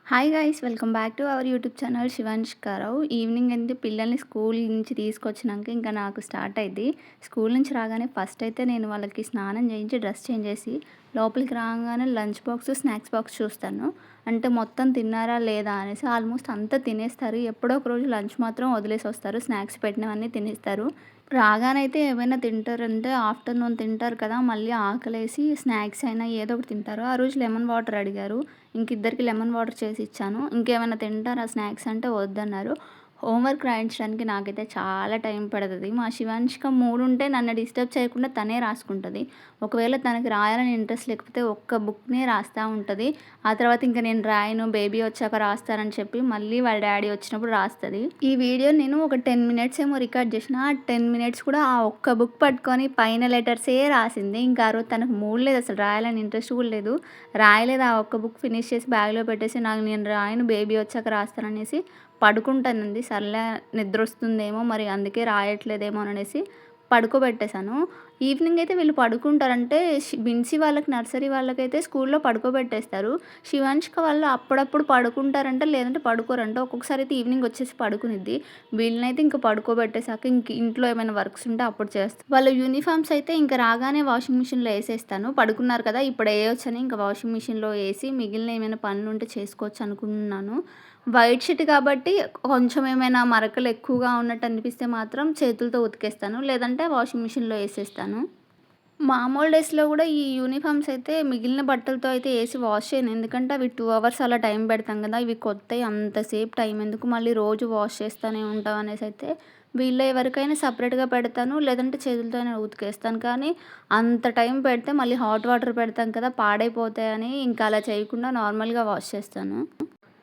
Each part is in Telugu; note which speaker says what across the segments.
Speaker 1: Hi guys, welcome back to our YouTube channel Shivanshkarao. Evening అయితే పిల్లల్ని స్కూల్ నుంచి తీసుకొచ్చినాక ఇంకా నాకు స్టార్ట్ అయింది. స్కూల్ నుంచి రాగానే ఫస్ట్ అయితే నేను వాళ్ళకి స్నానం చేయించి డ్రెస్ చేంజ్ చేసి లోపలికి రాగానే లంచ్ బాక్స్ స్నాక్స్ బాక్స్ చూస్తాను. అంటే మొత్తం తిన్నారా లేదా అనేసి. ఆల్మోస్ట్ అంతా తినేస్తారు. ఎప్పుడో ఒక రోజు లంచ్ మాత్రం వదిలేసి వస్తారు. స్నాక్స్ పెట్టినవన్నీ తినేస్తారు. రాగానైతే ఏమైనా తింటారంటే ఆఫ్టర్నూన్ తింటారు కదా, మళ్ళీ ఆకలేసి స్నాక్స్ అయినా ఏదో ఒకటి తింటారు. ఆ రోజు లెమన్ వాటర్ అడిగారు. ఇద్దరికి లెమన్ వాటర్ చేసి ఇచ్చాను. ఇంకేమైనా తింటారా స్నాక్స్ అంటే వద్దన్నారు. హోంవర్క్ రాయించడానికి నాకైతే చాలా టైం పడుతుంది. మా శివాంశిక మూడుంటే నన్ను డిస్టర్బ్ చేయకుండా తనే రాసుకుంటుంది. ఒకవేళ తనకి రాయాలని ఇంట్రెస్ట్ లేకపోతే ఒక్క బుక్నే రాస్తూ ఉంటుంది. ఆ తర్వాత ఇంకా నేను రాయను, బేబీ వచ్చాక రాస్తానని చెప్పి మళ్ళీ వాళ్ళ డాడీ వచ్చినప్పుడు రాస్తుంది. ఈ వీడియో నేను ఒక 10 మినిట్స్ ఏమో రికార్డ్ చేసిన. ఆ 10 మినిట్స్ కూడా ఆ ఒక్క బుక్ పట్టుకొని పైన లెటర్సే రాసింది. ఇంకా ఆ రోజు తనకు మూడ్ లేదు, అసలు రాయాలని ఇంట్రెస్ట్ కూడా లేదు. రాయలేదు. ఆ ఒక్క బుక్ ఫినిష్ చేసి బ్యాగ్లో పెట్టేసి నేను రాయను, బేబీ వచ్చాక రాస్తాననేసి పడుకుంటానంది. సర్లే నిద్ర వస్తుందేమో మరి అందుకే రాయట్లేదేమో అనేసి పడుకోబెట్టేశాను. ఈవినింగ్ అయితే వీళ్ళు పడుకుంటారంటే బిన్సీ వాళ్ళకి, నర్సరీ వాళ్ళకైతే స్కూల్లో పడుకోబెట్టేస్తారు. శివాంశిక వాళ్ళు అప్పుడప్పుడు పడుకుంటారంట, లేదంటే పడుకోరంట. ఒక్కొక్కసారి అయితే ఈవినింగ్ వచ్చేసి పడుకునిద్ది. వీళ్ళనైతే ఇంకా పడుకోబెట్టేశాక ఇంట్లో ఏమైనా వర్క్స్ ఉంటే అప్పుడు చేస్తాను. వాళ్ళ యూనిఫామ్స్ అయితే ఇంకా రాగానే వాషింగ్ మిషన్లో వేసేస్తాను. పడుకున్నారు కదా, ఇప్పుడు వేయొచ్చని ఇంకా వాషింగ్ మిషన్లో వేసి మిగిలిన ఏమైనా పనులు ఉంటే చేసుకోవచ్చు అనుకుంటున్నాను. వైట్ షీట్ కాబట్టి కొంచెం ఏమైనా మరకలు ఎక్కువగా ఉన్నట్టు అనిపిస్తే మాత్రం చేతులతో ఉతికేస్తాను, లేదంటే వాషింగ్ మిషన్లో వేసేస్తాను. మామూలు డేస్‌లో కూడా ఈ యూనిఫామ్స్ అయితే మిగిలిన బట్టలతో అయితే ఏసి వాష్ చేయను. ఎందుకంటే అవి 2 అవర్స్ అలా టైం పెడతాం కదా, ఇవి కొత్తయి అంతసేపు టైం ఎందుకు మళ్ళీ రోజు వాష్ చేస్తూనే ఉంటాం అనేసి అయితే వీళ్ళ ఎవరికైనా సపరేట్‌గా పెడతాను, లేదంటే చేతులతోనే ఉతికేస్తాను. కానీ అంత టైం పెడితే మళ్ళీ హాట్ వాటర్ పెడతాం కదా, పాడైపోతాయని ఇంకా అలా చేయకుండా నార్మల్‌గా వాష్ చేస్తాను.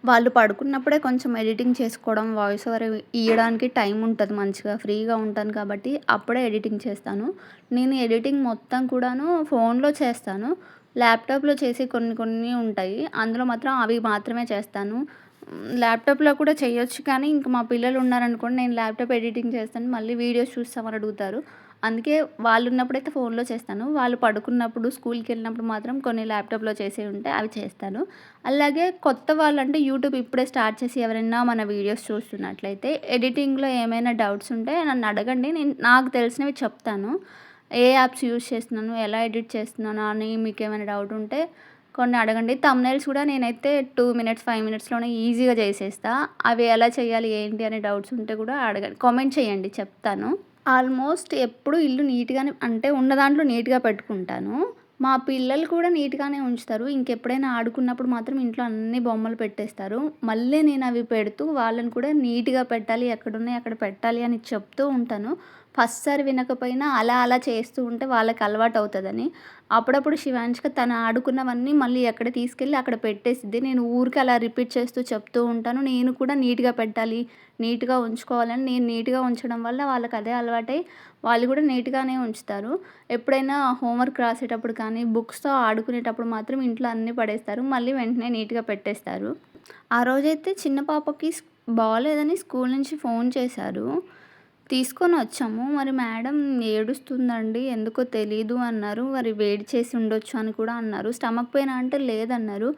Speaker 1: వాళ్ళు పడుకున్నప్పుడే కొంచెం ఎడిటింగ్ చేసుకోవడం, వాయిస్ ఓవర్ ఇయ్యడానికి టైం ఉంటది మంచిగా. ఫ్రీగా ఉంటాను కాబట్టి అప్పుడే ఎడిటింగ్ చేస్తాను. నేను ఎడిటింగ్ మొత్తం కూడాను ఫోన్‌లో చేస్తాను. ల్యాప్‌టాప్‌లో చేసి కొన్ని కొన్ని ఉంటాయి. అందులో మాత్రం అవి మాత్రమే చేస్తాను. ల్యాప్‌టాప్‌లో కూడా చేయొచ్చు, కానీ ఇంక మా పిల్లలు ఉన్నారనుకోండి, నేను ల్యాప్‌టాప్ ఎడిటింగ్ చేస్తాను. మళ్ళీ వీడియోస్ చూస్తామని అడుగుతారు. అందుకే వాళ్ళున్నప్పుడైతే ఫోన్‌లో చేస్తాను. వాళ్ళు పడుకున్నప్పుడు, స్కూల్‌కెళ్ళినప్పుడు మాత్రం కొన్ని ల్యాప్‌టాప్‌లో చేసేవి ఉంటాయి, అవి చేస్తాను. అలాగే కొత్త వాళ్ళంటే యూట్యూబ్ ఇప్పుడే స్టార్ట్ చేసి ఎవరైనా మన వీడియోస్ చూస్తున్నట్లయితే ఎడిటింగ్‌లో ఏమైనా డౌట్స్ ఉంటే నన్ను అడగండి. నేను నాకు తెలిసినవి చెప్తాను. ఏ యాప్స్ యూజ్ చేస్తున్నాను, ఎలా ఎడిట్ చేస్తున్నాను అని మీకేమైనా డౌట్ ఉంటే కొన్ని అడగండి. థంబ్‌నెయిల్స్ కూడా నేనైతే 2 మినిట్స్, 5 మినిట్స్‌లోనే ఈజీగా చేసేస్తా. అవి ఎలా చేయాలి, ఏంటి అనే డౌట్స్ ఉంటే కూడా అడగండి, కామెంట్ చేయండి, చెప్తాను. ఆల్మోస్ట్ ఎప్పుడు ఇల్లు నీట్‌గానే అంటే ఉన్న దాంట్లో నీట్‌గా పెట్టుకుంటాను. మా పిల్లలు కూడా నీట్‌గానే ఉంచుతారు. ఇంకెప్పుడైనా ఆడుకున్నప్పుడు మాత్రం ఇంట్లో అన్ని బొమ్మలు పెట్టేస్తారు. మళ్ళీ నేను అవి పెడుతూ వాళ్ళని కూడా నీట్‌గా పెట్టాలి, ఎక్కడున్నాయి అక్కడ పెట్టాలి అని చెప్తూ ఉంటాను. ఫస్ట్ సారి వినకపోయినా అలా అలా చేస్తూ ఉంటే వాళ్ళకి అలవాటవుతదని. అప్పుడప్పుడు శివాంశిక తను ఆడుకున్నవన్నీ మళ్ళీ ఎక్కడ తీసుకెళ్ళి అక్కడ పెట్టేసిద్ది. నేను ఊరికే అలా రిపీట్ చేస్తూ చెప్తూ ఉంటాను. నేను కూడా నీట్‌గా పెట్టాలి, నీట్‌గా ఉంచుకోవాలని నేను నీట్‌గా ఉంచడం వల్ల వాళ్ళకి అదే అలవాటై వాళ్ళు కూడా నీట్‌గానే ఉంచుతారు. ఎప్పుడైనా హోంవర్క్ రాసేటప్పుడు కానీ, బుక్స్‌తో ఆడుకునేటప్పుడు మాత్రం ఇంట్లో అన్నీ పడేస్తారు. మళ్ళీ వెంటనే నీట్‌గా పెట్టేస్తారు. ఆ రోజైతే చిన్న పాపకి బాలేదని స్కూల్ నుంచి ఫోన్ చేశారు. తీసుకొనొచ్చాము. మరి మేడం ఏడుస్తుందండి, ఎందుకో తెలీదు అన్నారు. మరి వేడి చేసి ఉండొచ్చు అని కూడా అన్నారు. స్టమక్ పెయినా అంటే లేదన్నారు.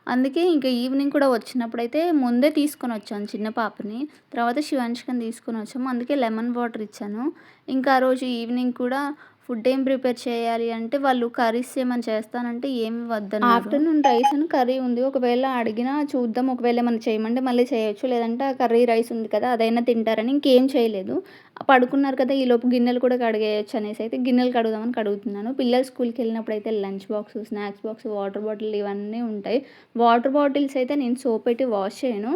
Speaker 1: అందుకే ఇంక ఈవినింగ్ కూడా వచ్చినప్పుడైతే ముందే తీసుకొనొచ్చాను చిన్న పాపని. తర్వాత శివాంశికని తీసుకొనొచ్చాము. అందుకే లెమన్ వాటర్ ఇచ్చాను. ఇంకా ఆ రోజు ఈవినింగ్ కూడా ఫుడ్ ఏం ప్రిపేర్ చేయాలి అంటే వాళ్ళు కర్రీస్ ఏమన్నా చేస్తానంటే ఏమి వద్దన్నారు. ఆఫ్టర్‌నూన్ రైస్ అని కర్రీ ఉంది. ఒకవేళ అడిగినా చూద్దాం. ఒకవేళ ఏమన్నా చేయమంటే మళ్ళీ చేయొచ్చు. లేదంటే ఆ కర్రీ రైస్ ఉంది కదా, అదైనా తింటారని ఇంకేం చేయలేదు. పడుకున్నారు కదా, ఈలోపు గిన్నెలు కూడా కడిగేయొచ్చు అనేసి అయితే గిన్నెలు కడుగుదామని కడుగుతున్నాను. పిల్లలు స్కూల్‌కెళ్ళినప్పుడైతే lunch box, snacks box, water bottle ఇవన్నీ ఉంటాయి. వాటర్ బాటిల్స్ అయితే నేను సోప్ పెట్టి వాష్ చేయను.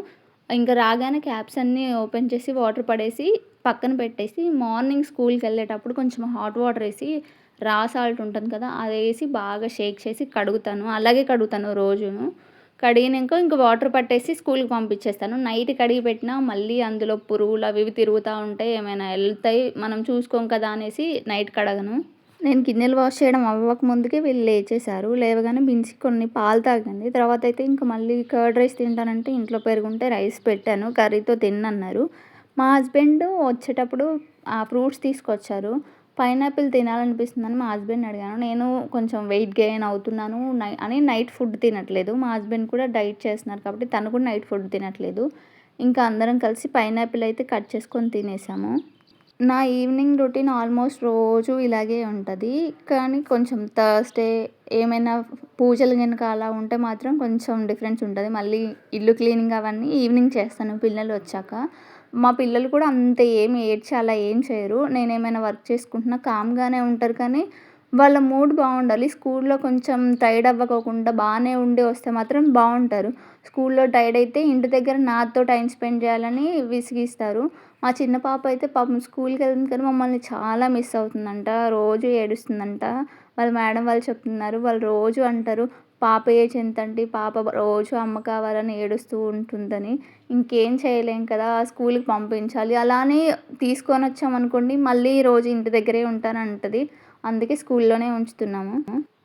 Speaker 1: ఇంకా రాగానే క్యాప్స్ అన్నీ ఓపెన్ చేసి వాటర్ పడేసి పక్కన పెట్టేసి మార్నింగ్ స్కూల్‌కెళ్ళేటప్పుడు కొంచెం హాట్ వాటర్ ఏసి రా సాల్ట్ ఉంటుంది కదా, అదేసి బాగా షేక్ చేసి కడుగుతాను. అలాగే కడుగుతాను రోజును. కడిగినంక ఇంక వాటర్ పట్టేసి స్కూల్‌కి పంపించేస్తాను. నైట్ కడిగి పెట్టినా మళ్ళీ అందులో పురుగులు అవి ఇవి తిరుగుతా ఉంటాయి. ఏమైనా ఎళ్తాయి. మనం చూసుకోం కదా అనేసి నైట్ కడగను. నేను గిన్నెలు వాష్ చేయడం అవ్వక ముందుకే వీళ్ళు లేచేశారు. లేవగానే బిన్సీ కొన్ని పాలు తాగింది. తర్వాత అయితే ఇంక మళ్ళీ కర్డ్ రైస్ తింటానంటే ఇంట్లో పెరుగుంటే రైస్ పెట్టాను. కర్రీతో తినన్నారు. మా హస్బెండ్ వచ్చేటప్పుడు ఫ్రూట్స్ తీసుకొచ్చారు. పైనాపిల్ తినాలనిపిస్తుందని మా హస్బెండ్‌ని అడిగాను. నేను కొంచెం వెయిట్ గెయిన్ అవుతున్నాను అని నైట్ ఫుడ్ తినట్లేదు. మా హస్బెండ్ కూడా డైట్ చేస్తున్నారు కాబట్టి తను కూడా నైట్ ఫుడ్ తినట్లేదు. ఇంకా అందరం కలిసి పైనాపిల్ అయితే కట్ చేసుకొని తినేసాము. నా ఈవినింగ్ రొటీన్ ఆల్మోస్ట్ రోజు ఇలాగే ఉంటది. కానీ కొంచెం థర్స్‌డే ఏమైనా పూజలు గనుక అలా ఉంటే మాత్రం కొంచెం డిఫరెన్స్ ఉంటది. మళ్ళీ ఇల్లు క్లీనింగ్ అవన్నీ ఈవినింగ్ చేస్తాను పిల్లలొచ్చాక. మా పిల్లలు కూడా అంత ఏమి ఏడ్చి అలా ఏం చేయరు. నేనేమైనా వర్క్ చేసుకుంటున్నా కామ్‌గానే ఉంటారు కానీ, వాళ్ళ మూడ్ బావుండాలి. స్కూల్‌లో కొంచెం టైర్డ్ అవ్వకోకుండా బానే ఉండి వస్తే మాత్రం బావుంటారు. స్కూల్‌లో టైర్డ్ అయితే ఇంటి దగ్గర నాతో టైమ్ స్పెండ్ చేయాలని విసిగిస్తారు. మా చిన్న పాప అయితే పాపం స్కూల్‌కెళ్తుంది కానీ మమ్మల్ని చాలా మిస్ అవుతుందంట. రోజు ఏడుస్తుందంట. వాళ్ళ మేడం వాళ్ళు చెప్తున్నారు. వాళ్ళు రోజు అంటారు, "పాప ఏజ్ ఎంతంటే పాప రోజు అమ్మ కావాలని ఏడుస్తూ ఉంటుందని." ఇంకేం చేయలేం కదా! స్కూలుకి పంపించాలి. అలా అని తీసుకొనొచ్చామనుకోండి మళ్ళీ రోజు ఇంటి దగ్గరే ఉంటానంటది. అందుకే స్కూల్లోనే ఉంచుతున్నాము.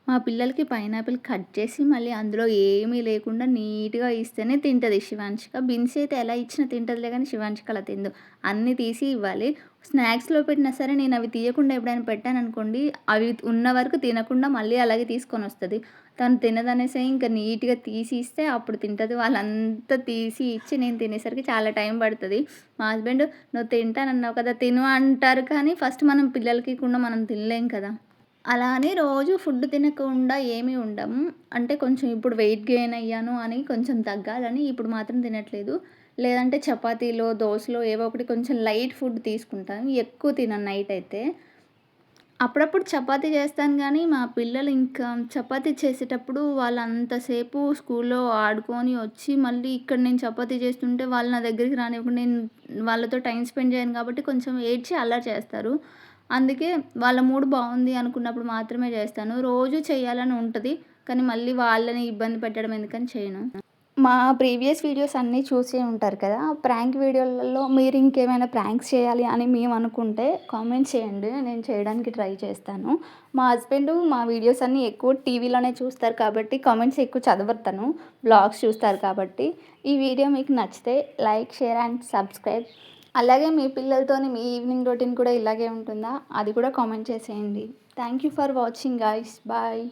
Speaker 1: మా పిల్లలకి పైనాపిల్ కట్ చేసి మళ్ళీ అందులో ఏమీ లేకుండా నీట్‌గా ఇస్తేనే తింటది శివాంశిక. బిన్సీ అయితే ఎలా ఇచ్చినా తింటదిలే గానీ శివాంశిక అలా తినదు. అన్నీ తీసి ఇవ్వాలి. స్నాక్స్‌లో పెట్టినా సరే నేను అవి తీయకుండా ఎప్పుడైనా పెట్టాననుకోండి, అవి ఉన్న వరకు తినకుండా మళ్ళీ అలాగే తీసుకొనొస్తది. తను తినదనేసి ఇంక నీట్‌గా తీసి ఇస్తే అప్పుడు తింటది. వాళ్ళంతా తీసి ఇచ్చి నేను తినేసరికి చాలా టైం పడతది. మా హస్బెండ్ "నువ్వు తింటానన్నావు కదా! తిను" అంటారు కానీ ఫస్ట్ మనం పిల్లలకి ఇయకుండా మనం తినలేం కదా! అలా అని రోజు ఫుడ్ తినకుండా ఏమి ఉండము. అంటే కొంచెం ఇప్పుడు వెయిట్ గెయిన్ అయ్యాను అని కొంచెం తగ్గాలని ఇప్పుడు మాత్రం తినట్లేదు. లేదంటే చపాతీలో, దోసలో ఏవో ఒకటి కొంచెం లైట్ ఫుడ్ తీసుకుంటాను. ఎక్కువ తినను నైట్ అయితే. అప్పుడప్పుడు చపాతీ చేస్తాను గానీ, మా పిల్లలు ఇంకా చపాతీ చేసేటప్పుడు వాళ్ళంతసేపు స్కూల్లో ఆడుకొని వచ్చి, మళ్ళీ ఇక్కడ నేను చపాతీ చేస్తుంటే వాళ్ళు నా దగ్గరికి రానివ్వకుండా నేను వాళ్ళతో టైమ్ స్పెండ్ చేయను కాబట్టి కొంచెం ఏడ్చి అల్లరి చేస్తారు. అందుకే వాళ్ళ మూడ్ బావుంది అనుకున్నప్పుడు మాత్రమే చేస్తాను. రోజు చేయాలని ఉంటది. కానీ మళ్ళీ వాళ్ళని ఇబ్బంది పెట్టడం ఎందుకని చేయను. మా ప్రీవియస్ వీడియోస్ అన్నీ చూసే ఉంటారు కదా! ప్రాంక్ వీడియోలలో మీరు ఇంకేమైనా ప్రాంక్స్ చేయాలి అని మేము అనుకుంటే కామెంట్ చేయండి. నేను చేయడానికి ట్రై చేస్తాను. మా హస్బెండు మా వీడియోస్ అన్నీ ఎక్కువ టీవీలోనే చూస్తారు కాబట్టి కామెంట్స్ ఎక్కువ చదవరు తను. వ్లాగ్స్ చూస్తారు కాబట్టి. ఈ వీడియో మీకు నచ్చితే లైక్, షేర్ అండ్ సబ్స్క్రైబ్. అలాగే మీ పిల్లలతోని మీ ఈవినింగ్ రొటీన్ కూడా ఇలాగే ఉంటుందా? అది కూడా కామెంట్ చేసేయండి. Thank you for watching guys. Bye.